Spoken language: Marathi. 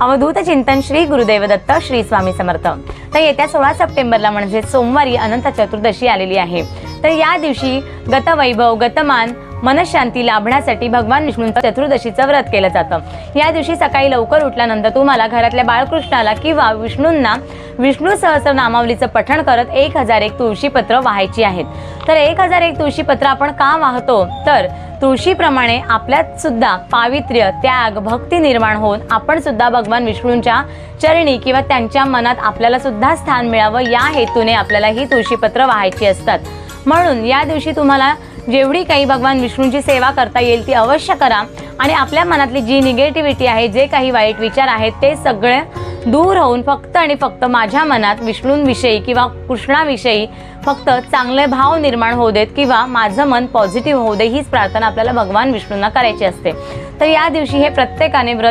अवधूत चिंतन श्री गुरुदेव दत्त श्री स्वामी समर्थ। तर येत्या 16 सप्टेंबरला म्हणजे सोमवारी अनंत चतुर्दशी आलेली आहे। तर या दिवशी गतवैभव गतमान मनशांती लाभण्यासाठी भगवान विष्णूंचं चतुर्दशीचं व्रत केलं जातं। या दिवशी सकाळी लवकर उठल्यानंतर तुम्हाला घरातल्या बाळकृष्णाला किंवा विष्णूंना विष्णू सहस्रनामावलीचं पठण करत 1001 तुळशीपत्र वाहायची आहेत। तर 1001 तुळशीपत्र आपण का वाहतो, तर तुळशीप्रमाणे आपल्यात सुद्धा पावित्र्य त्याग भक्ती निर्माण होऊन आपण सुद्धा भगवान विष्णूंच्या चरणी किंवा त्यांच्या मनात आपल्याला सुद्धा स्थान मिळावं या हेतूने आपल्याला ही तुळशीपत्र वाहायची असतात। म्हणून या दिवशी तुम्हाला जेवढी काही भगवान विष्णूंची सेवा करता येईल ती अवश्य करा आणि आपल्या मनातली जी निगेटिव्हिटी आहे, जे काही वाईट विचार आहेत ते सगळे दूर होऊन फक्त आणि फक्त माझ्या मनात विष्णूंविषयी किंवा कृष्णाविषयी फक्त चांगले भाव निर्माण होऊ देत किंवा माझं मन पॉझिटिव्ह होऊ दे, हीच प्रार्थना आपल्याला भगवान विष्णूंना करायची असते। तर या दिवशी हे प्रत्येकाने व्रत